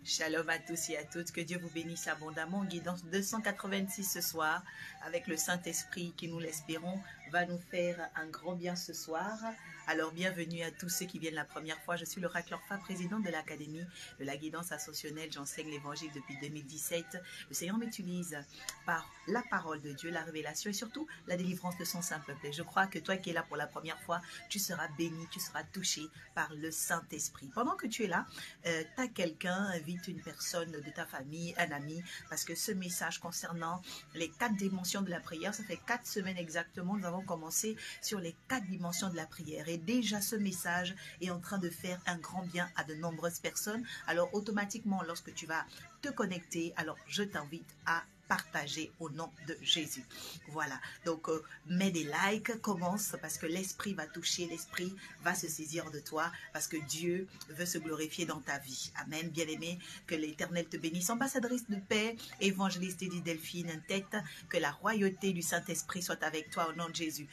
Shalom à tous et à toutes, que Dieu vous bénisse abondamment. Guidance 286 ce soir, avec le Saint-Esprit qui, nous l'espérons, va nous faire un grand bien ce soir. Alors bienvenue à tous ceux qui viennent la première fois. Je suis l'oracle Orpha, présidente de l'Académie de la guidance ascensionnelle. J'enseigne l'évangile depuis 2017. Le Seigneur m'utilise par la parole de Dieu, la révélation et surtout la délivrance de son saint peuple. Et je crois que toi qui es là pour la première fois, tu seras béni, tu seras touché par le Saint-Esprit. Pendant que tu es là, tu as quelqu'un, invite une personne de ta famille, un ami, parce que ce message concernant les 4 dimensions de la prière, ça fait 4 semaines exactement, nous avons commencé sur les 4 dimensions de la prière. Et déjà, ce message est en train de faire un grand bien à de nombreuses personnes. Alors, automatiquement, lorsque tu vas te connecter, alors je t'invite à partager au nom de Jésus. Voilà, donc mets des likes, commence parce que l'Esprit va toucher, l'Esprit va se saisir de toi parce que Dieu veut se glorifier dans ta vie. Amen, bien-aimé, que l'Éternel te bénisse. Ambassadrice de paix, évangéliste Edith Delphine, tête, que la royauté du Saint-Esprit soit avec toi au nom de Jésus.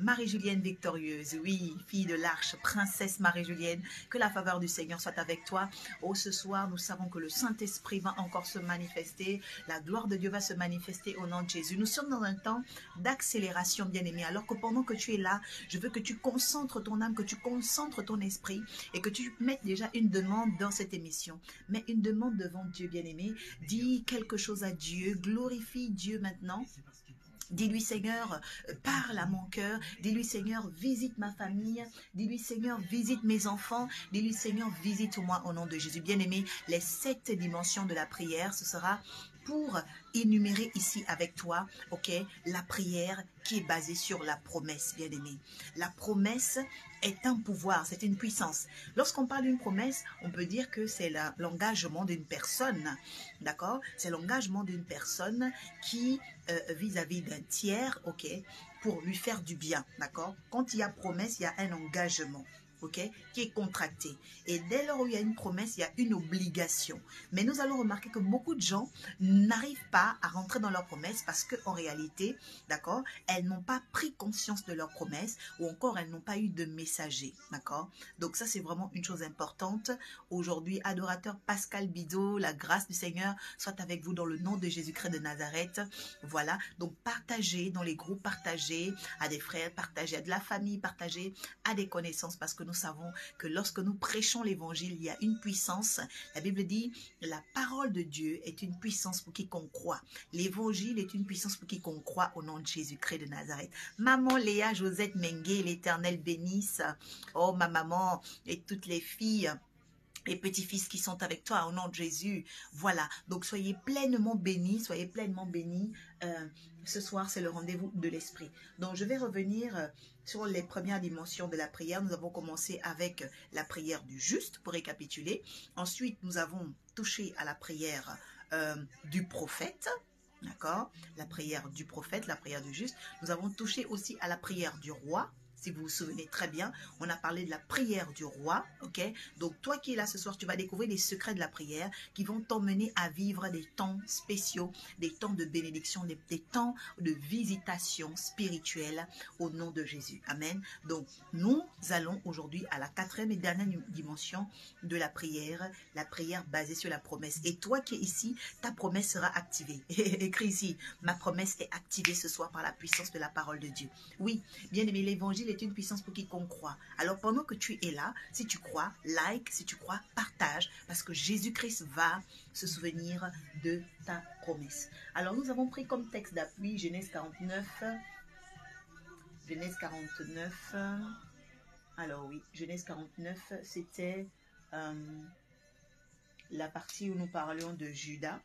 Marie-Julienne victorieuse, oui, fille de l'Arche, princesse Marie-Julienne, que la faveur du Seigneur soit avec toi. Oh, ce soir, nous savons que le Saint-Esprit va encore se manifester, la gloire de Dieu va se manifester au nom de Jésus. Nous sommes dans un temps d'accélération, bien-aimé, alors que pendant que tu es là, je veux que tu concentres ton âme, que tu concentres ton esprit et que tu mettes déjà une demande dans cette émission. Mets une demande devant Dieu, bien-aimé. Dis quelque chose à Dieu, glorifie Dieu maintenant. Dis-lui, Seigneur, parle à mon cœur. Dis-lui, Seigneur, visite ma famille. Dis-lui, Seigneur, visite mes enfants. Dis-lui, Seigneur, visite-moi au nom de Jésus. Bien-aimé, les 7 dimensions de la prière, ce sera pour énumérer ici avec toi, ok, la prière qui est basée sur la promesse, bien-aimé. La promesse est un pouvoir, c'est une puissance. Lorsqu'on parle d'une promesse, on peut dire que c'est l'engagement d'une personne, d'accord? C'est l'engagement d'une personne qui, vis-à-vis d'un tiers, ok, pour lui faire du bien, d'accord? Quand il y a promesse, il y a un engagement. Ok, qui est contracté. Et dès lors où il y a une promesse, il y a une obligation. Mais nous allons remarquer que beaucoup de gens n'arrivent pas à rentrer dans leur promesse parce qu'en réalité, d'accord, elles n'ont pas pris conscience de leur promesse ou encore elles n'ont pas eu de messager, d'accord. Donc ça, c'est vraiment une chose importante. Aujourd'hui, adorateur Pascal Bidot, la grâce du Seigneur soit avec vous dans le nom de Jésus-Christ de Nazareth. Voilà, donc partagez dans les groupes, partagez à des frères, partagez à de la famille, partagez à des connaissances parce que nous savons que lorsque nous prêchons l'évangile, il y a une puissance. La Bible dit, la parole de Dieu est une puissance pour quiconque croit. L'évangile est une puissance pour quiconque croit au nom de Jésus-Christ de Nazareth. Maman Léa Josette Mengue, l'Éternel bénisse. Oh, ma maman et toutes les filles et petits-fils qui sont avec toi au nom de Jésus. Voilà, donc soyez pleinement bénis, soyez pleinement bénis. Ce soir, c'est le rendez-vous de l'Esprit. Donc, je vais revenir sur les premières dimensions de la prière. Nous avons commencé avec la prière du juste, pour récapituler. Ensuite, nous avons touché à la prière du prophète. D'accord? La prière du prophète, la prière du juste. Nous avons touché aussi à la prière du roi. Si vous vous souvenez très bien, on a parlé de la prière du roi, ok? Donc, toi qui es là ce soir, tu vas découvrir les secrets de la prière qui vont t'emmener à vivre des temps spéciaux, des temps de bénédiction, des temps de visitation spirituelle au nom de Jésus. Amen. Donc, nous allons aujourd'hui à la 4e et dernière dimension de la prière basée sur la promesse. Et toi qui es ici, ta promesse sera activée. Écris ici, ma promesse est activée ce soir par la puissance de la parole de Dieu. Oui, bien aimé, l'évangile est une puissance pour quiconque croit. Alors pendant que tu es là, si tu crois, like, si tu crois, partage, parce que Jésus-Christ va se souvenir de ta promesse. Alors nous avons pris comme texte d'appui Genèse 49. Genèse 49. Alors oui, Genèse 49, c'était la partie où nous parlions de Judas.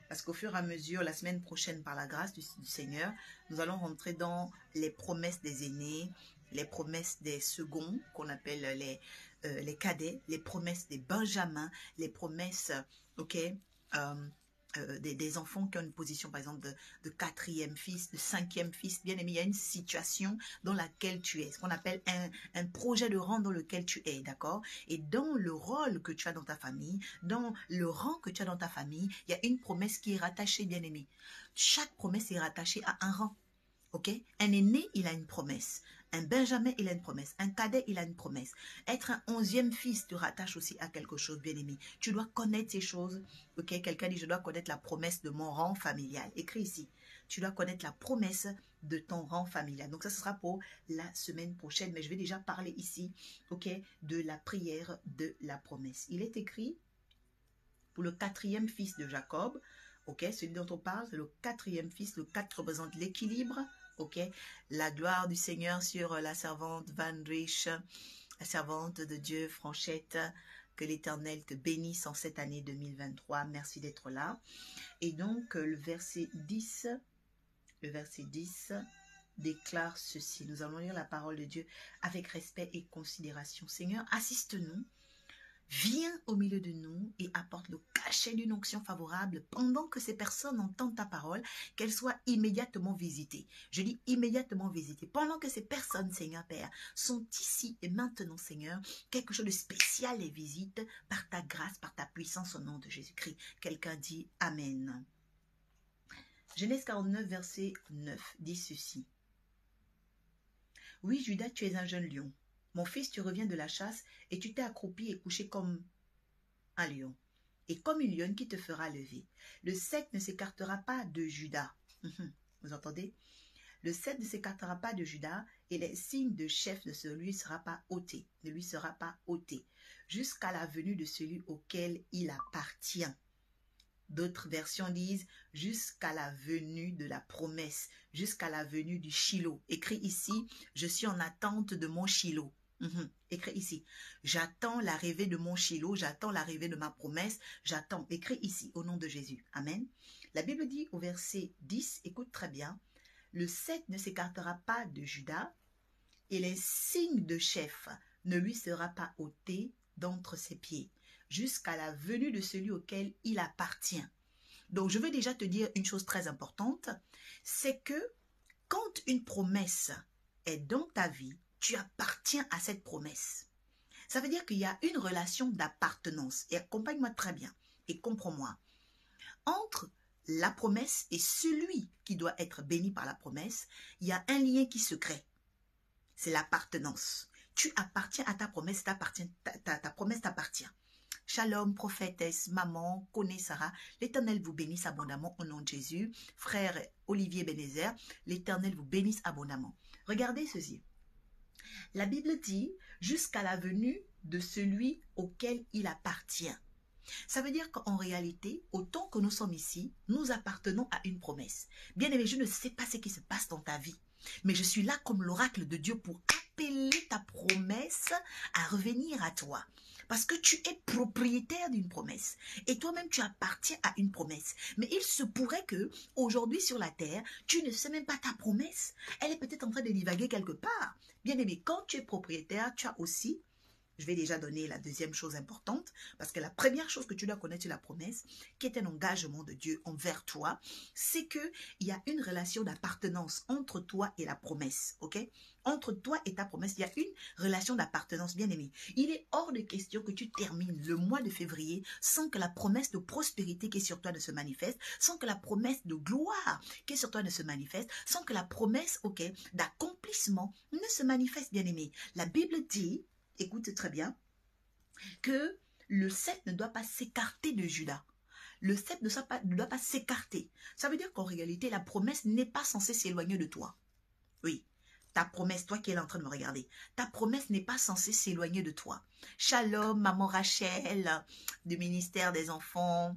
Parce qu'au fur et à mesure, la semaine prochaine, par la grâce du Seigneur, nous allons rentrer dans les promesses des aînés, les promesses des seconds, qu'on appelle les cadets, les promesses des benjamins, les promesses, ok, des enfants qui ont une position, par exemple, de 4e fils, de 5e fils. Bien aimé, il y a une situation dans laquelle tu es, ce qu'on appelle un projet de rang dans lequel tu es, d'accord? Et dans le rôle que tu as dans ta famille, dans le rang que tu as dans ta famille, il y a une promesse qui est rattachée, bien aimé. Chaque promesse est rattachée à un rang. Ok? Un aîné, il a une promesse. Un Benjamin, il a une promesse. Un cadet, il a une promesse. Être un 11e fils te rattache aussi à quelque chose, bien-aimé. Tu dois connaître ces choses. Ok, quelqu'un dit, je dois connaître la promesse de mon rang familial. Écris ici. Tu dois connaître la promesse de ton rang familial. Donc ça, ce sera pour la semaine prochaine. Mais je vais déjà parler ici, ok, de la prière de la promesse. Il est écrit pour le 4e fils de Jacob. Ok, celui dont on parle, c'est le 4e fils. Le 4 représente l'équilibre. Ok, la gloire du Seigneur sur la servante Van Rich, la servante de Dieu Franchette. Que l'Éternel te bénisse en cette année 2023. Merci d'être là. Et donc, le verset 10 déclare ceci. Nous allons lire la parole de Dieu avec respect et considération. Seigneur, assiste-nous. Viens au milieu de nous et apporte le cachet d'une onction favorable pendant que ces personnes entendent ta parole, qu'elles soient immédiatement visitées. Je dis immédiatement visitées. Pendant que ces personnes, Seigneur Père, sont ici et maintenant, Seigneur, quelque chose de spécial les visite par ta grâce, par ta puissance au nom de Jésus-Christ. Quelqu'un dit Amen. Genèse 49, verset 9 dit ceci. Oui, Judas, tu es un jeune lion. Mon fils, tu reviens de la chasse et tu t'es accroupi et couché comme un lion. Et comme une lionne qui te fera lever. Le sceptre ne s'écartera pas de Judas. Vous entendez? Le sceptre ne s'écartera pas de Judas et les signes de chef ne lui sera pas ôté. Ne lui sera pas ôté. Jusqu'à la venue de celui auquel il appartient. D'autres versions disent jusqu'à la venue de la promesse, jusqu'à la venue du Shiloh. Écrit ici, je suis en attente de mon Shiloh. Écrit ici, j'attends l'arrivée de mon Shiloh, j'attends l'arrivée de ma promesse, j'attends. Écrit ici, au nom de Jésus. Amen. La Bible dit au verset 10, écoute très bien, le sceptre ne s'écartera pas de Judas et les signes de chef ne lui sera pas ôté d'entre ses pieds, jusqu'à la venue de celui auquel il appartient. Donc, je veux déjà te dire une chose très importante, c'est que quand une promesse est dans ta vie, tu appartiens à cette promesse. Ça veut dire qu'il y a une relation d'appartenance. Et accompagne-moi très bien et comprends-moi. Entre la promesse et celui qui doit être béni par la promesse, il y a un lien qui se crée. C'est l'appartenance. Tu appartiens à ta promesse, ta promesse t'appartient. Shalom, prophétesse, maman, connaît Sarah. L'Éternel vous bénisse abondamment au nom de Jésus. Frère Olivier Bénézer, l'Éternel vous bénisse abondamment. Regardez ceci. La Bible dit jusqu'à la venue de celui auquel il appartient. Ça veut dire qu'en réalité, autant que nous sommes ici, nous appartenons à une promesse. Bien aimé, je ne sais pas ce qui se passe dans ta vie, mais je suis là comme l'oracle de Dieu pour appeler ta promesse à revenir à toi. Parce que tu es propriétaire d'une promesse. Et toi-même, tu appartiens à une promesse. Mais il se pourrait que, aujourd'hui sur la terre, tu ne sais même pas ta promesse. Elle est peut-être en train de divaguer quelque part. Bien aimé, quand tu es propriétaire, tu as aussi... Je vais déjà donner la deuxième chose importante, parce que la première chose que tu dois connaître sur la promesse, qui est un engagement de Dieu envers toi, c'est qu'il y a une relation d'appartenance entre toi et la promesse, ok? Entre toi et ta promesse, il y a une relation d'appartenance, bien aimé. Il est hors de question que tu termines le mois de février sans que la promesse de prospérité qui est sur toi ne se manifeste, sans que la promesse de gloire qui est sur toi ne se manifeste, sans que la promesse, ok, d'accomplissement ne se manifeste, bien aimé. La Bible dit, écoute très bien, que le sceptre ne doit pas s'écarter de Judas. Le sceptre ne doit pas s'écarter. Ça veut dire qu'en réalité, la promesse n'est pas censée s'éloigner de toi. Oui, ta promesse, toi qui es là en train de me regarder, ta promesse n'est pas censée s'éloigner de toi. Shalom, maman Rachel, du ministère des enfants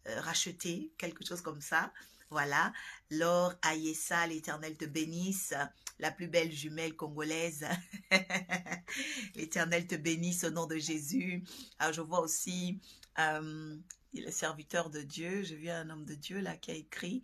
rachetés, quelque chose comme ça. Voilà, Laure Ayessa, l'Éternel te bénisse, la plus belle jumelle congolaise. L'Éternel te bénisse au nom de Jésus. Alors, je vois aussi le serviteur de Dieu. J'ai vu un homme de Dieu là qui a écrit.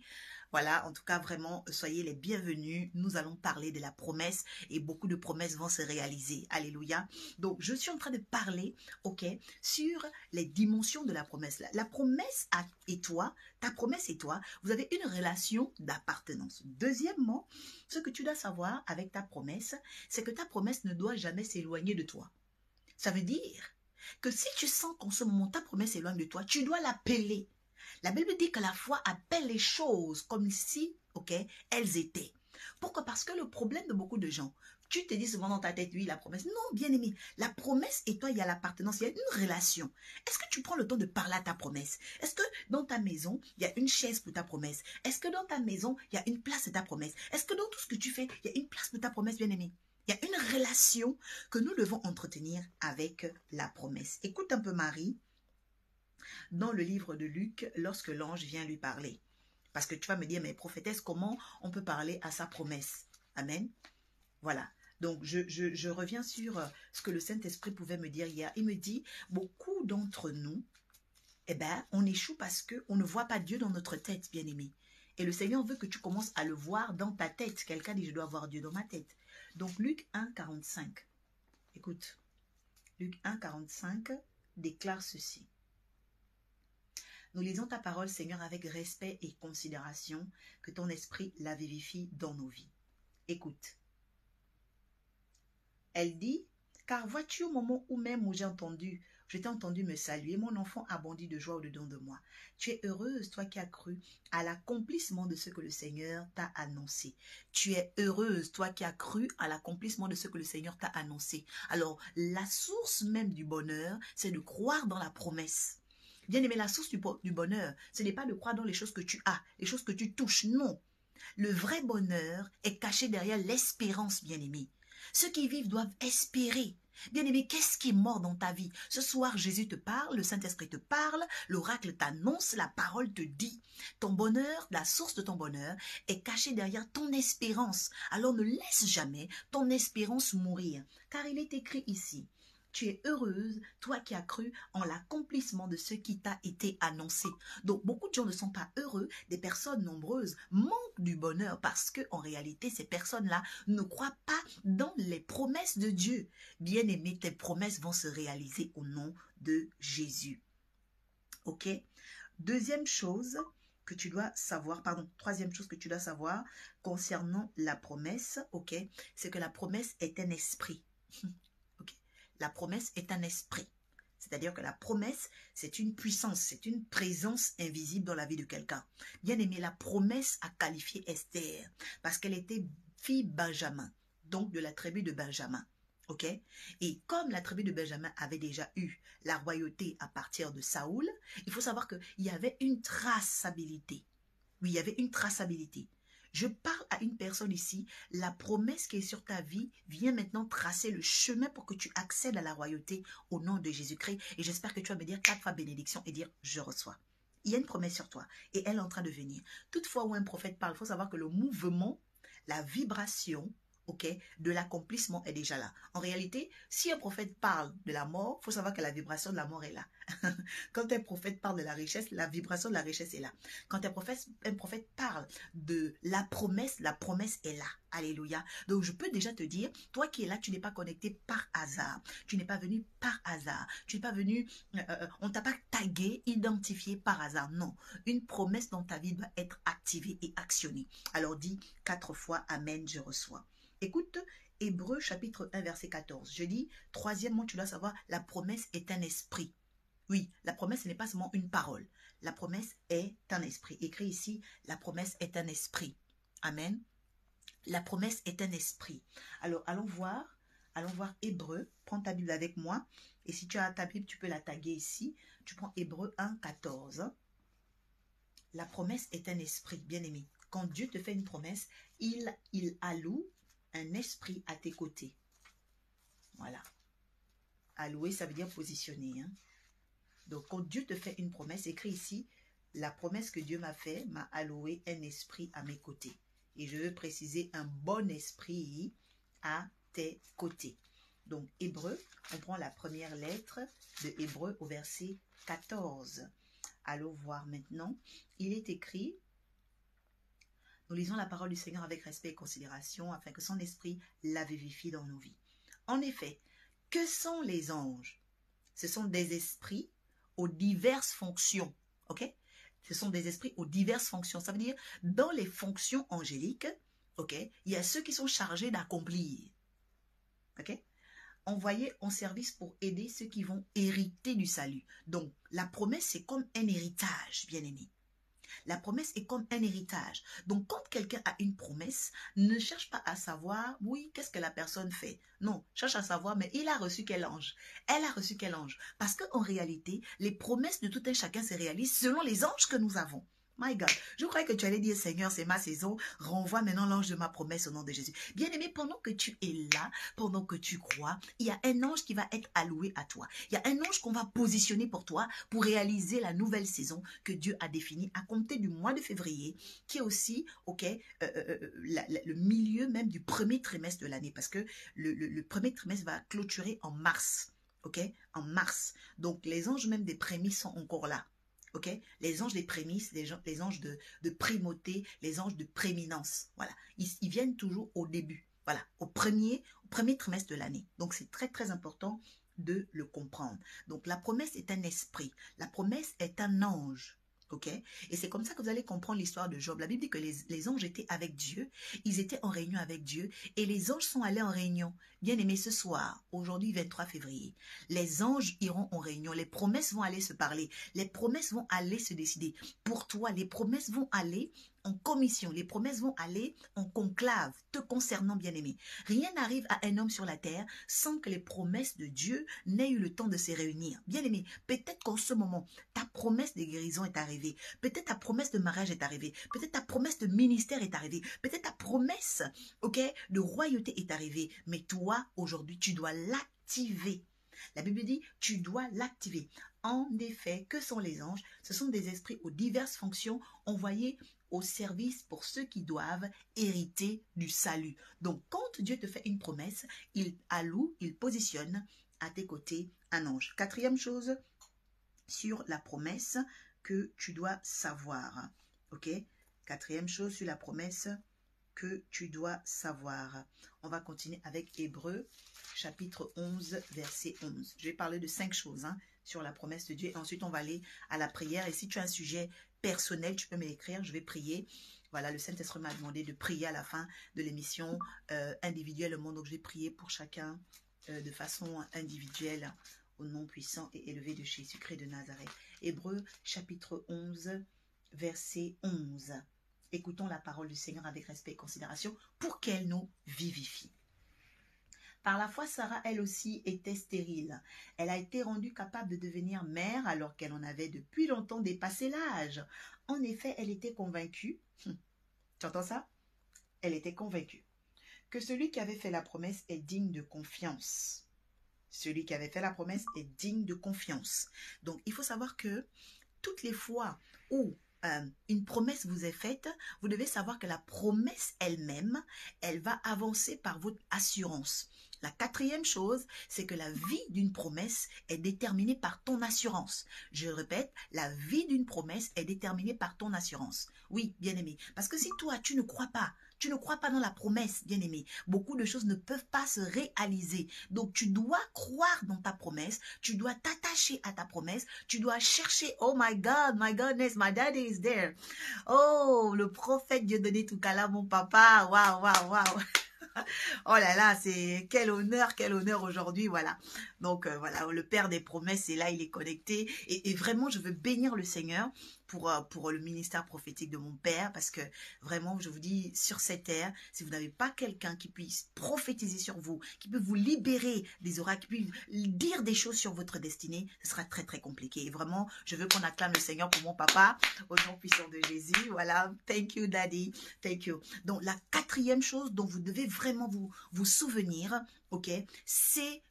Voilà, en tout cas, vraiment, soyez les bienvenus. Nous allons parler de la promesse et beaucoup de promesses vont se réaliser. Alléluia. Donc, je suis en train de parler, ok, sur les dimensions de la promesse. La promesse et toi, ta promesse et toi, vous avez une relation d'appartenance. Deuxièmement, ce que tu dois savoir avec ta promesse, c'est que ta promesse ne doit jamais s'éloigner de toi. Ça veut dire que si tu sens qu'en ce moment ta promesse s'éloigne de toi, tu dois l'appeler. La Bible dit que la foi appelle les choses comme si, ok, elles étaient. Pourquoi? Parce que le problème de beaucoup de gens, tu te dis souvent dans ta tête, oui, la promesse. Non, bien aimé, la promesse et toi, il y a l'appartenance, il y a une relation. Est-ce que tu prends le temps de parler à ta promesse? Est-ce que dans ta maison, il y a une chaise pour ta promesse? Est-ce que dans ta maison, il y a une place de ta promesse? Est-ce que dans tout ce que tu fais, il y a une place de ta promesse, bien aimé? Il y a une relation que nous devons entretenir avec la promesse. Écoute un peu Marie, dans le livre de Luc, lorsque l'ange vient lui parler. Parce que tu vas me dire, mais prophétesse, comment on peut parler à sa promesse? Amen. Voilà. Donc, je reviens sur ce que le Saint-Esprit pouvait me dire hier. Il me dit, beaucoup d'entre nous, eh ben, on échoue parce qu'on ne voit pas Dieu dans notre tête, bien-aimé. Et le Seigneur veut que tu commences à le voir dans ta tête. Quelqu'un dit, je dois voir Dieu dans ma tête. Donc, Luc 1, 45. Écoute, Luc 1, 45 déclare ceci. Nous lisons ta parole, Seigneur, avec respect et considération, que ton esprit la vivifie dans nos vies. Écoute. Elle dit, car vois-tu au moment où même où je t'ai entendu me saluer, mon enfant a bondi de joie au-dedans de moi. Tu es heureuse, toi qui as cru à l'accomplissement de ce que le Seigneur t'a annoncé. Tu es heureuse, toi qui as cru à l'accomplissement de ce que le Seigneur t'a annoncé. Alors, la source même du bonheur, c'est de croire dans la promesse. Bien aimé, la source du bonheur, ce n'est pas de croire dans les choses que tu as, les choses que tu touches, non. Le vrai bonheur est caché derrière l'espérance, bien aimé. Ceux qui vivent doivent espérer. Bien-aimé, qu'est-ce qui est mort dans ta vie? Ce soir, Jésus te parle, le Saint-Esprit te parle, l'oracle t'annonce, la parole te dit. Ton bonheur, la source de ton bonheur, est cachée derrière ton espérance. Alors ne laisse jamais ton espérance mourir. Car il est écrit ici, tu es heureuse, toi qui as cru en l'accomplissement de ce qui t'a été annoncé. Donc, beaucoup de gens ne sont pas heureux. Des personnes nombreuses manquent du bonheur parce que, en réalité, ces personnes-là ne croient pas dans les promesses de Dieu. Bien-aimé, tes promesses vont se réaliser au nom de Jésus. Ok? Troisième chose que tu dois savoir concernant la promesse, ok, c'est que la promesse est un esprit. La promesse est un esprit. C'est-à-dire que la promesse, c'est une puissance, c'est une présence invisible dans la vie de quelqu'un. Bien aimé, la promesse a qualifié Esther parce qu'elle était fille Benjamin, donc de la tribu de Benjamin. Ok? Et comme la tribu de Benjamin avait déjà eu la royauté à partir de Saoul, il faut savoir qu'il y avait une traçabilité. Oui, il y avait une traçabilité. Je parle à une personne ici, la promesse qui est sur ta vie vient maintenant tracer le chemin pour que tu accèdes à la royauté au nom de Jésus-Christ. Et j'espère que tu vas me dire 4 fois bénédiction et dire je reçois. Il y a une promesse sur toi et elle est en train de venir. Toutefois, où un prophète parle, il faut savoir que le mouvement, la vibration, ok, de l'accomplissement est déjà là. En réalité, si un prophète parle de la mort, il faut savoir que la vibration de la mort est là. Quand un prophète parle de la richesse, la vibration de la richesse est là. Quand un prophète parle de la promesse est là. Alléluia. Donc, je peux déjà te dire, toi qui es là, tu n'es pas connecté par hasard. Tu n'es pas venu par hasard. Tu n'es pas venu, on ne t'a pas tagué, identifié par hasard. Non. Une promesse dans ta vie doit être activée et actionnée. Alors, dis 4 fois, Amen, je reçois. Écoute, Hébreux chapitre 1, verset 14. Je dis, troisièmement, tu dois savoir, la promesse est un esprit. Oui, la promesse n'est pas seulement une parole. La promesse est un esprit. Écrit ici, la promesse est un esprit. Amen. La promesse est un esprit. Alors, allons voir Hébreux. Prends ta Bible avec moi. Et si tu as ta Bible, tu peux la taguer ici. Tu prends Hébreux 1, 14. La promesse est un esprit, bien-aimé. Quand Dieu te fait une promesse, il alloue un esprit à tes côtés. Voilà. Allouer, ça veut dire positionner. Hein? Donc, quand Dieu te fait une promesse, écrit ici, la promesse que Dieu m'a fait m'a alloué un esprit à mes côtés. Et je veux préciser un bon esprit à tes côtés. Donc, Hébreux, on prend la première lettre de Hébreux au verset 14. Allons voir maintenant. Il est écrit, nous lisons la parole du Seigneur avec respect et considération afin que son esprit la vivifie dans nos vies. En effet, que sont les anges? Ce sont des esprits aux diverses fonctions, ok? Ce sont des esprits aux diverses fonctions. Ça veut dire, dans les fonctions angéliques, ok, il y a ceux qui sont chargés d'accomplir, ok? Envoyés en service pour aider ceux qui vont hériter du salut. Donc, la promesse, c'est comme un héritage, bien-aimé. La promesse est comme un héritage. Donc, quand quelqu'un a une promesse, ne cherche pas à savoir, oui, qu'est-ce que la personne fait. Non, cherche à savoir, mais il a reçu quel ange? Elle a reçu quel ange? Parce qu'en réalité, les promesses de tout un chacun se réalisent selon les anges que nous avons. My God, je croyais que tu allais dire, Seigneur, c'est ma saison, renvoie maintenant l'ange de ma promesse au nom de Jésus. Bien-aimé, pendant que tu es là, pendant que tu crois, il y a un ange qui va être alloué à toi. Il y a un ange qu'on va positionner pour toi pour réaliser la nouvelle saison que Dieu a définie à compter du mois de février, qui est aussi, le milieu même du premier trimestre de l'année, parce que le premier trimestre va clôturer en mars, ok, en mars. Donc, les anges même des prémices sont encore là. Ok, les anges des prémices, les anges de primauté, les anges de prééminence, voilà, ils viennent toujours au début, voilà, au premier trimestre de l'année. Donc c'est très très important de le comprendre. Donc la promesse est un esprit, la promesse est un ange. Ok, et c'est comme ça que vous allez comprendre l'histoire de Job. La Bible dit que les anges étaient avec Dieu, ils étaient en réunion avec Dieu, et les anges sont allés en réunion. Bien aimé, ce soir, aujourd'hui 23 février, les anges iront en réunion, les promesses vont aller se parler, les promesses vont aller se décider. Pour toi, les promesses vont aller en commission, les promesses vont aller en conclave, te concernant, bien-aimé. Rien n'arrive à un homme sur la terre sans que les promesses de Dieu n'aient eu le temps de se réunir. Bien-aimé, peut-être qu'en ce moment, ta promesse de guérison est arrivée, peut-être ta promesse de mariage est arrivée, peut-être ta promesse de ministère est arrivée, peut-être ta promesse, ok, de royauté est arrivée, mais toi, aujourd'hui, tu dois l'activer. La Bible dit, tu dois l'activer. En effet, que sont les anges? Ce sont des esprits aux diverses fonctions envoyés au service pour ceux qui doivent hériter du salut. Donc, quand Dieu te fait une promesse, il alloue, il positionne à tes côtés un ange. Quatrième chose sur la promesse que tu dois savoir. Ok? Quatrième chose sur la promesse que tu dois savoir. On va continuer avec Hébreux, chapitre 11, verset 11. Je vais parler de 5 choses sur la promesse de Dieu. Et ensuite, on va aller à la prière. Et si tu as un sujet personnel, tu peux m'écrire. Je vais prier. Voilà, le Saint-Esprit m'a demandé de prier à la fin de l'émission individuellement. Donc, je vais prier pour chacun de façon individuelle au nom puissant et élevé de Jésus-Christ de Nazareth. Hébreux, chapitre 11, verset 11. Écoutons la parole du Seigneur avec respect et considération pour qu'elle nous vivifie. Par la foi, Sarah, elle aussi, était stérile. Elle a été rendue capable de devenir mère alors qu'elle en avait depuis longtemps dépassé l'âge. En effet, elle était convaincue, tu entends ça? Elle était convaincue que celui qui avait fait la promesse est digne de confiance. Celui qui avait fait la promesse est digne de confiance. Donc, il faut savoir que toutes les fois où une promesse vous est faite, vous devez savoir que la promesse elle-même, elle va avancer par votre assurance. La quatrième chose, c'est que la vie d'une promesse est déterminée par ton assurance. Je répète, la vie d'une promesse est déterminée par ton assurance. Oui, bien-aimé. Parce que si toi, tu ne crois pas dans la promesse, bien-aimé, beaucoup de choses ne peuvent pas se réaliser. Donc, tu dois croire dans ta promesse, tu dois t'attacher à ta promesse, tu dois chercher, oh my God, my goodness, my daddy is there. Oh, le prophète Dieudonné Toukala, mon papa, waouh, waouh, waouh. Oh là là, c'est quel honneur aujourd'hui, voilà. Donc voilà, le Père des promesses est là, il est connecté. Et vraiment, je veux bénir le Seigneur pour le ministère prophétique de mon Père, parce que vraiment, je vous dis, sur cette terre, si vous n'avez pas quelqu'un qui puisse prophétiser sur vous, qui peut vous libérer des oracles, qui puisse dire des choses sur votre destinée, ce sera très très compliqué. Et vraiment, je veux qu'on acclame le Seigneur pour mon papa, au nom puissant de Jésus. Voilà, thank you daddy, thank you. Donc la quatrième chose dont vous devez vraiment vous souvenir, ok, c'est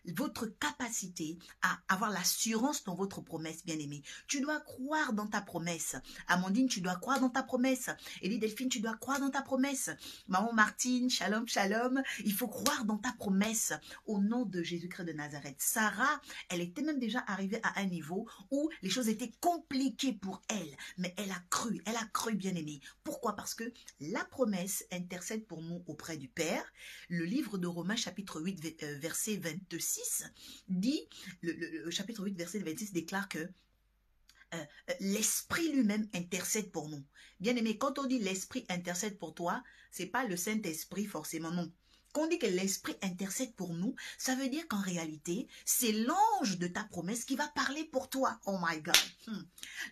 votre capacité à avoir l'assurance dans votre promesse, bien-aimé. Tu dois croire dans ta promesse. Amandine, tu dois croire dans ta promesse. Elie Delphine, tu dois croire dans ta promesse. Maman Martine, shalom, shalom. Il faut croire dans ta promesse au nom de Jésus-Christ de Nazareth. Sarah, elle était même déjà arrivée à un niveau où les choses étaient compliquées pour elle. Mais elle a cru, bien-aimé. Pourquoi? Parce que la promesse intercède pour nous auprès du Père. Le livre de Romains, chapitre 8, verset 26, dit, le chapitre 8, verset 26 déclare que l'Esprit lui-même intercède pour nous. Bien-aimé, quand on dit l'Esprit intercède pour toi, c'est pas le Saint-Esprit forcément, non. Quand on dit que l'Esprit intercède pour nous, ça veut dire qu'en réalité, c'est l'ange de ta promesse qui va parler pour toi. Oh my God.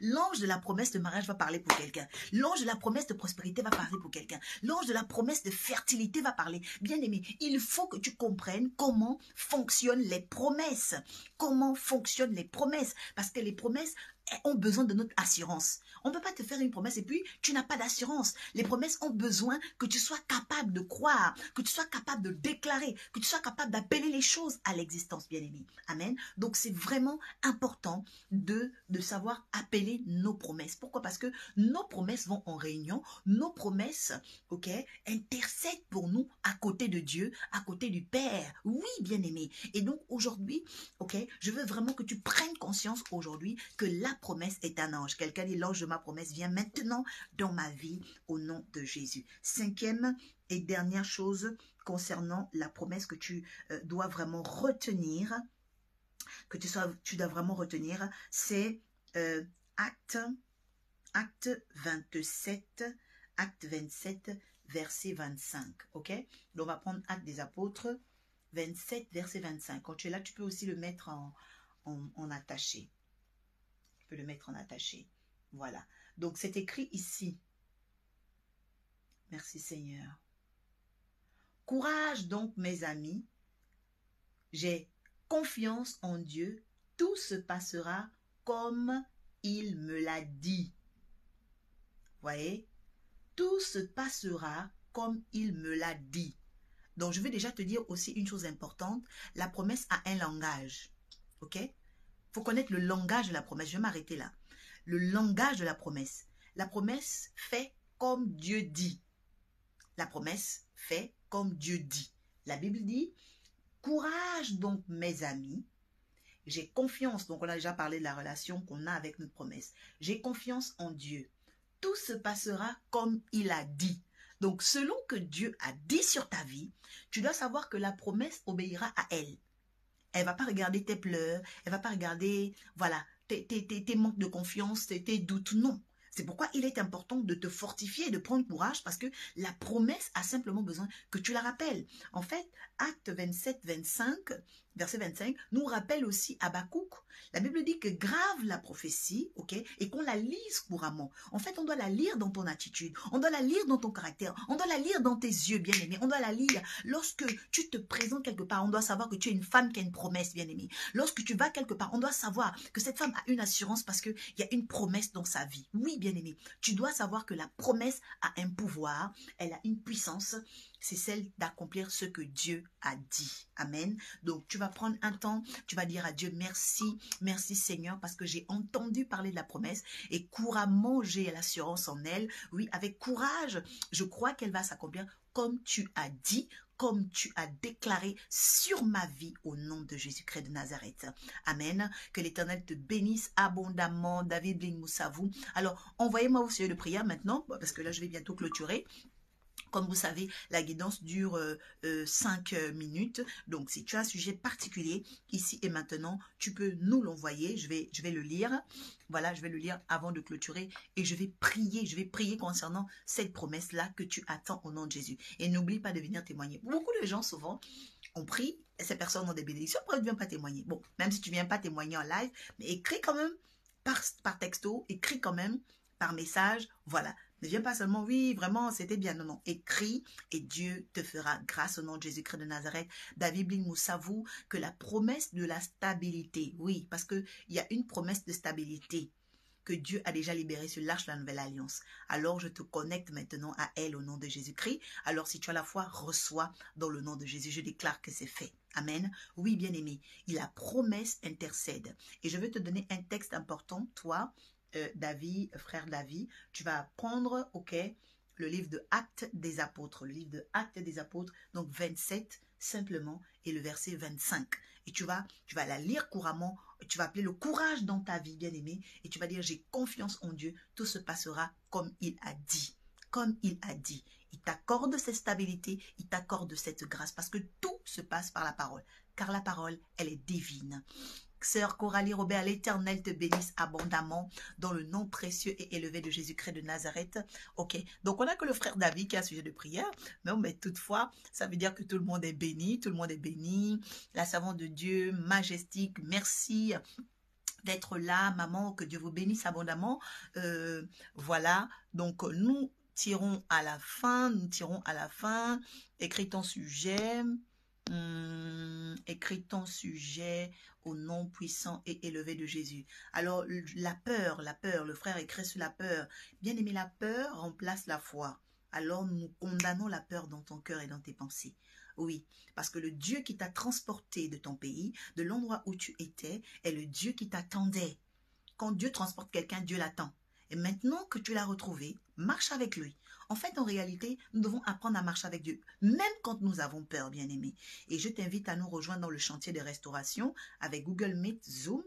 L'ange de la promesse de mariage va parler pour quelqu'un. L'ange de la promesse de prospérité va parler pour quelqu'un. L'ange de la promesse de fertilité va parler. Bien-aimé, il faut que tu comprennes comment fonctionnent les promesses. Comment fonctionnent les promesses. Parce que les promesses ont besoin de notre assurance. On ne peut pas te faire une promesse et puis tu n'as pas d'assurance. Les promesses ont besoin que tu sois capable de croire, que tu sois capable de déclarer, que tu sois capable d'appeler les choses à l'existence, bien-aimé. Amen. Donc c'est vraiment important de savoir appeler nos promesses. Pourquoi? Parce que nos promesses vont en réunion, nos promesses, ok, intercèdent pour nous à côté de Dieu, à côté du Père. Oui, bien-aimé. Et donc aujourd'hui, ok, je veux vraiment que tu prennes conscience aujourd'hui que la promesse est un ange. Quelqu'un dit, l'ange de ma promesse vient maintenant dans ma vie au nom de Jésus. Cinquième et dernière chose concernant la promesse que tu dois vraiment retenir, tu dois vraiment retenir, c'est acte 27, verset 25. Ok? Donc on va prendre Actes des Apôtres 27, verset 25. Quand tu es là, tu peux aussi le mettre en attaché. Tu peux le mettre en attaché. Voilà. Donc, c'est écrit ici. Merci Seigneur. Courage donc, mes amis. J'ai confiance en Dieu. Tout se passera comme il me l'a dit. Voyez? Tout se passera comme il me l'a dit. Donc, je vais déjà te dire aussi une chose importante. La promesse a un langage. Ok? Il faut connaître le langage de la promesse. Je vais m'arrêter là. Le langage de la promesse. La promesse fait comme Dieu dit. La promesse fait comme Dieu dit. La Bible dit, courage donc mes amis, j'ai confiance. Donc on a déjà parlé de la relation qu'on a avec notre promesse. J'ai confiance en Dieu. Tout se passera comme il a dit. Donc selon que Dieu a dit sur ta vie, tu dois savoir que la promesse obéira à elle. Elle ne va pas regarder tes pleurs, elle ne va pas regarder, voilà, tes manques de confiance, tes doutes, non. C'est pourquoi il est important de te fortifier et de prendre courage parce que la promesse a simplement besoin que tu la rappelles. En fait, Acte 27, 25, verset 25, nous rappelle aussi Habakkuk. La Bible dit que grave la prophétie, ok, et qu'on la lise couramment. En fait, on doit la lire dans ton attitude, on doit la lire dans ton caractère, on doit la lire dans tes yeux, bien-aimé, on doit la lire. Lorsque tu te présentes quelque part, on doit savoir que tu es une femme qui a une promesse, bien-aimé. Lorsque tu vas quelque part, on doit savoir que cette femme a une assurance parce qu'il y a une promesse dans sa vie. Oui, bien-aimé, tu dois savoir que la promesse a un pouvoir, elle a une puissance, c'est celle d'accomplir ce que Dieu a dit. Amen. Donc, tu vas prendre un temps, tu vas dire à Dieu, merci, merci Seigneur, parce que j'ai entendu parler de la promesse et couramment j'ai l'assurance en elle. Oui, avec courage, je crois qu'elle va s'accomplir comme tu as dit, comme tu as déclaré sur ma vie au nom de Jésus-Christ de Nazareth. Amen. Que l'Éternel te bénisse abondamment. David Bling Moussavou. Alors, envoyez-moi vos sujets de prière maintenant, parce que là, je vais bientôt clôturer. Comme vous savez, la guidance dure 5 minutes. Donc, si tu as un sujet particulier, ici et maintenant, tu peux nous l'envoyer. Je vais le lire. Voilà, je vais le lire avant de clôturer. Et je vais prier concernant cette promesse-là que tu attends au nom de Jésus. Et n'oublie pas de venir témoigner. Beaucoup de gens, souvent, on prie et ces personnes ont des bénédictions. Pourquoi tu ne viens pas témoigner? Bon, même si tu ne viens pas témoigner en live, mais écris quand même par texto, écris quand même par message. Voilà. Ne viens pas seulement, oui, vraiment, c'était bien. Non, non. Écris et Dieu te fera grâce au nom de Jésus-Christ de Nazareth. David Bling Moussavou, que la promesse de la stabilité, oui, parce qu'il y a une promesse de stabilité que Dieu a déjà libérée sur l'arche de la nouvelle alliance. Alors, je te connecte maintenant à elle au nom de Jésus-Christ. Alors, si tu as la foi, reçois dans le nom de Jésus. Je déclare que c'est fait. Amen. Oui, bien-aimé, la promesse intercède. Et je vais te donner un texte important, toi, David, frère David, tu vas prendre, ok, le livre de Actes des Apôtres, le livre de Actes des Apôtres, donc 27 simplement, et le verset 25. Et tu vas la lire couramment, tu vas appeler le courage dans ta vie, bien-aimé, et tu vas dire, j'ai confiance en Dieu, tout se passera comme il a dit. Comme il a dit. Il t'accorde cette stabilité, il t'accorde cette grâce, parce que tout se passe par la parole, car la parole, elle est divine. Sœur Coralie Robert, l'Éternel te bénisse abondamment dans le nom précieux et élevé de Jésus-Christ de Nazareth. Ok, donc on a que le frère David qui a un sujet de prière, mais toutefois, ça veut dire que tout le monde est béni, tout le monde est béni. La servante de Dieu, majestique, merci d'être là, maman, que Dieu vous bénisse abondamment. Voilà, donc nous tirons à la fin, écris ton sujet. Écris ton sujet au nom puissant et élevé de Jésus. Alors, la peur, le frère écrit sur la peur. Bien aimé, la peur remplace la foi. Alors, nous condamnons la peur dans ton cœur et dans tes pensées. Oui, parce que le Dieu qui t'a transporté de ton pays, de l'endroit où tu étais, est le Dieu qui t'attendait. Quand Dieu transporte quelqu'un, Dieu l'attend. Et maintenant que tu l'as retrouvé, marche avec lui. En fait, en réalité, nous devons apprendre à marcher avec Dieu, même quand nous avons peur, bien-aimés. Et je t'invite à nous rejoindre dans le chantier de restauration avec Google Meet, Zoom,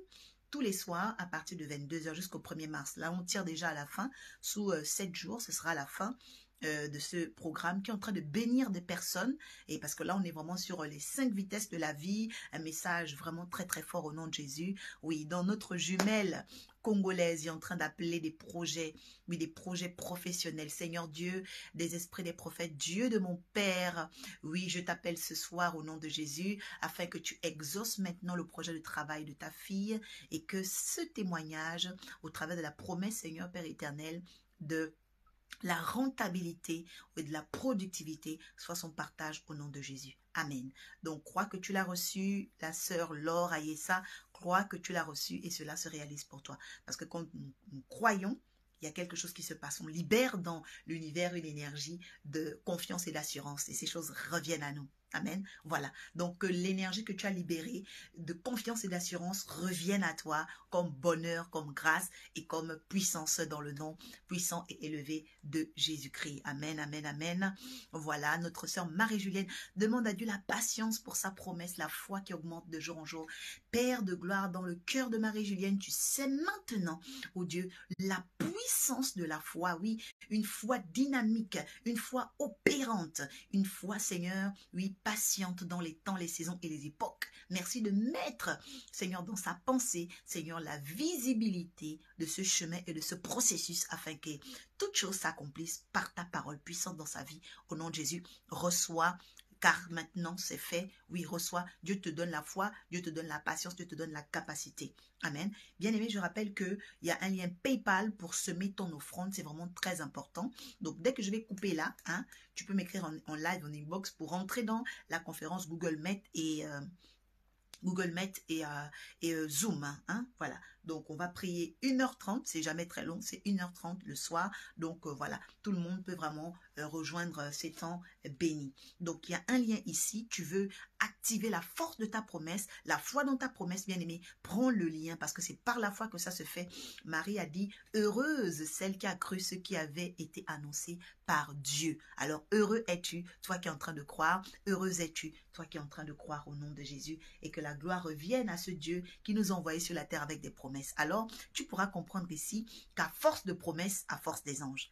tous les soirs à partir de 22h jusqu'au 1er mars. Là, on tire déjà à la fin. Sous 7 jours, ce sera la fin de ce programme qui est en train de bénir des personnes. Et parce que là, on est vraiment sur les 5 vitesses de la vie. Un message vraiment très, très fort au nom de Jésus. Oui, dans notre jumelle congolaise, il est en train d'appeler des projets, oui, des projets professionnels. Seigneur Dieu, des esprits des prophètes, Dieu de mon Père, oui, je t'appelle ce soir au nom de Jésus, afin que tu exauces maintenant le projet de travail de ta fille et que ce témoignage, au travers de la promesse, Seigneur Père éternel, de la rentabilité et de la productivité soit son partage au nom de Jésus. Amen. Donc, crois que tu l'as reçu, la sœur Laure Ayessa, crois que tu l'as reçu et cela se réalise pour toi. Parce que quand nous croyons, il y a quelque chose qui se passe. On libère dans l'univers une énergie de confiance et d'assurance et ces choses reviennent à nous. Amen. Voilà. Donc, que l'énergie que tu as libérée de confiance et d'assurance revienne à toi comme bonheur, comme grâce et comme puissance dans le nom puissant et élevé de Jésus-Christ. Amen, amen, amen. Voilà. Notre sœur Marie-Julienne demande à Dieu la patience pour sa promesse, la foi qui augmente de jour en jour. Père de gloire, dans le cœur de Marie-Julienne, tu sais maintenant, oh Dieu, la puissance de la foi, oui, une foi dynamique, une foi opérante, une foi, Seigneur, oui, patiente dans les temps, les saisons et les époques. Merci de mettre, Seigneur, dans sa pensée, Seigneur, la visibilité de ce chemin et de ce processus afin que toute chose s'accomplisse par ta parole puissante dans sa vie. Au nom de Jésus, reçois, car maintenant c'est fait. Oui, reçois. Dieu te donne la foi, Dieu te donne la patience, Dieu te donne la capacité. Amen. Bien aimé, je rappelle qu'il y a un lien PayPal pour semer ton offrande. C'est vraiment très important. Donc, dès que je vais couper là, hein, tu peux m'écrire en live, en inbox pour rentrer dans la conférence Google Meet et Zoom. Hein, voilà. Donc, on va prier 1h30. C'est jamais très long. C'est 1h30 le soir. Donc, voilà. Tout le monde peut vraiment rejoindre ces temps bénis. Donc, il y a un lien ici. Tu veux activer la force de ta promesse, la foi dans ta promesse, bien-aimée. Prends le lien parce que c'est par la foi que ça se fait. Marie a dit, heureuse celle qui a cru ce qui avait été annoncé par Dieu. Alors, heureux es-tu, toi qui es en train de croire. Heureuse es-tu, toi qui es en train de croire au nom de Jésus. Et que la gloire revienne à ce Dieu qui nous a envoyés sur la terre avec des promesses. Alors, tu pourras comprendre ici qu'à force de promesses, à force des anges.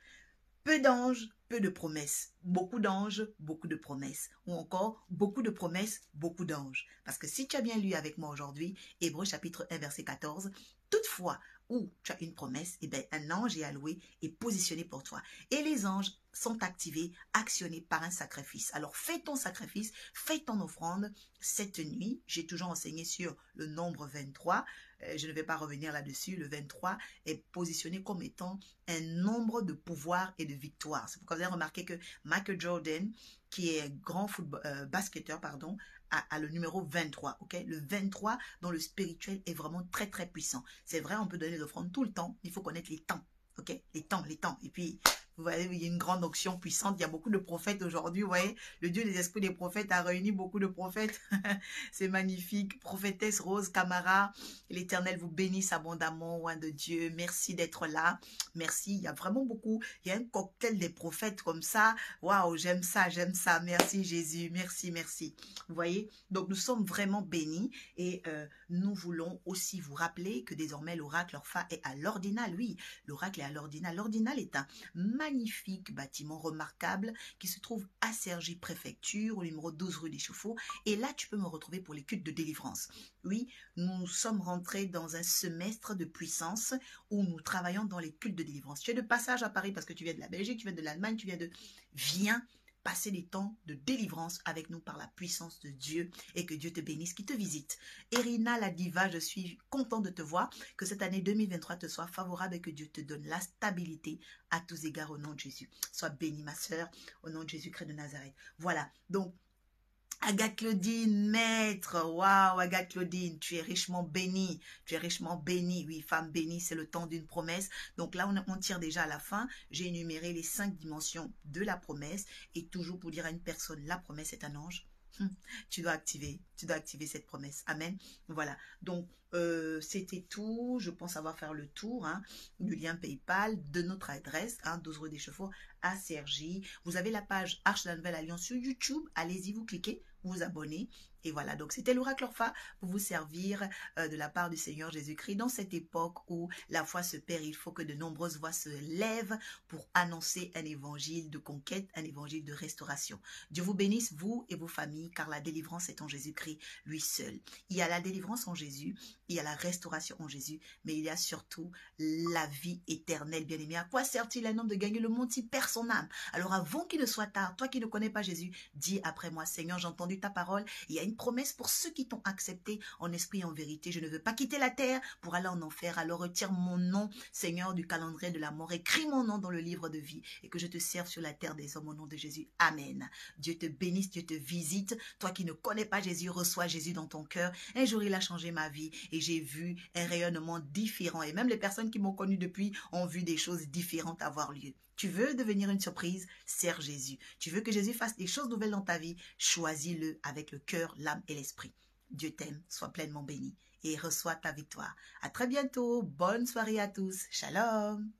Peu d'anges, peu de promesses. Beaucoup d'anges, beaucoup de promesses. Ou encore, beaucoup de promesses, beaucoup d'anges. Parce que si tu as bien lu avec moi aujourd'hui, Hébreux chapitre 1, verset 14, toutefois, où tu as une promesse, eh bien, un ange est alloué et positionné pour toi. Et les anges sont activés, actionnés par un sacrifice. Alors, fais ton sacrifice, fais ton offrande. Cette nuit, j'ai toujours enseigné sur le nombre 23. Je ne vais pas revenir là-dessus. Le 23 est positionné comme étant un nombre de pouvoir et de victoire. C'est pourquoi vous avez remarqué que Michael Jordan, qui est grand basketteur, pardon, a le numéro 23, ok? Le 23 dans le spirituel est vraiment très, très puissant. C'est vrai, on peut donner l'offrande tout le temps, il faut connaître les temps, ok? Les temps. Et puis, vous voyez, il y a une grande onction puissante. Il y a beaucoup de prophètes aujourd'hui. Vous voyez, le Dieu des esprits des prophètes a réuni beaucoup de prophètes. C'est magnifique. Prophétesse Rose Camara, l'Éternel vous bénisse abondamment, oint de Dieu. Merci d'être là. Merci. Il y a vraiment beaucoup. Il y a un cocktail des prophètes comme ça. Waouh, j'aime ça, j'aime ça. Merci Jésus. Merci, merci. Vous voyez, donc nous sommes vraiment bénis et nous voulons aussi vous rappeler que désormais l'oracle Orpha est à l'ordinal. Oui, l'oracle est à l'ordinal. L'ordinal est un magnifique bâtiment remarquable qui se trouve à Cergy Préfecture, au numéro 12 rue des Chauffeaux. Et là, tu peux me retrouver pour les cultes de délivrance. Oui, nous sommes rentrés dans un semestre de puissance où nous travaillons dans les cultes de délivrance. Tu es de passage à Paris parce que tu viens de la Belgique, tu viens de l'Allemagne, tu viens de... Viens passer des temps de délivrance avec nous par la puissance de Dieu et que Dieu te bénisse, qui te visite. Erina la diva, je suis content de te voir, que cette année 2023 te soit favorable et que Dieu te donne la stabilité à tous égards au nom de Jésus. Sois bénie ma sœur, au nom de Jésus-Christ de Nazareth. Voilà, donc Agathe Claudine, maître, waouh, Agathe Claudine, tu es richement bénie, oui, femme bénie, c'est le temps d'une promesse. Donc là, on tire déjà à la fin, j'ai énuméré les 5 dimensions de la promesse, et toujours pour dire à une personne, la promesse est un ange, tu dois activer cette promesse, amen. Voilà, donc c'était tout, je pense avoir fait le tour, hein, du lien PayPal, de notre adresse, 12 rue des Chauffeaux à Cergy. Vous avez la page Arche de la Nouvelle Alliance sur YouTube, allez-y, vous cliquez, vous abonnez. Et voilà, donc c'était l'oracle Orpha pour vous servir de la part du Seigneur Jésus-Christ. Dans cette époque où la foi se perd, il faut que de nombreuses voix se lèvent pour annoncer un évangile de conquête, un évangile de restauration. Dieu vous bénisse, vous et vos familles, car la délivrance est en Jésus-Christ, lui seul. Il y a la délivrance en Jésus, il y a la restauration en Jésus, mais il y a surtout la vie éternelle, bien-aimé. À quoi sert-il un homme de gagner le monde s'il perd son âme? Alors avant qu'il ne soit tard, toi qui ne connais pas Jésus, dis après moi, Seigneur, j'ai entendu ta parole, il y a une promesse pour ceux qui t'ont accepté en esprit et en vérité. Je ne veux pas quitter la terre pour aller en enfer. Alors retire mon nom, Seigneur, du calendrier de la mort. Écris mon nom dans le livre de vie et que je te serve sur la terre des hommes au nom de Jésus. Amen. Dieu te bénisse, Dieu te visite. Toi qui ne connais pas Jésus, reçois Jésus dans ton cœur. Un jour, il a changé ma vie et j'ai vu un rayonnement différent. Et même les personnes qui m'ont connu depuis ont vu des choses différentes avoir lieu. Tu veux devenir une surprise? Sers Jésus. Tu veux que Jésus fasse des choses nouvelles dans ta vie? Choisis-le avec le cœur, l'âme et l'esprit. Dieu t'aime, sois pleinement béni et reçois ta victoire. À très bientôt. Bonne soirée à tous. Shalom.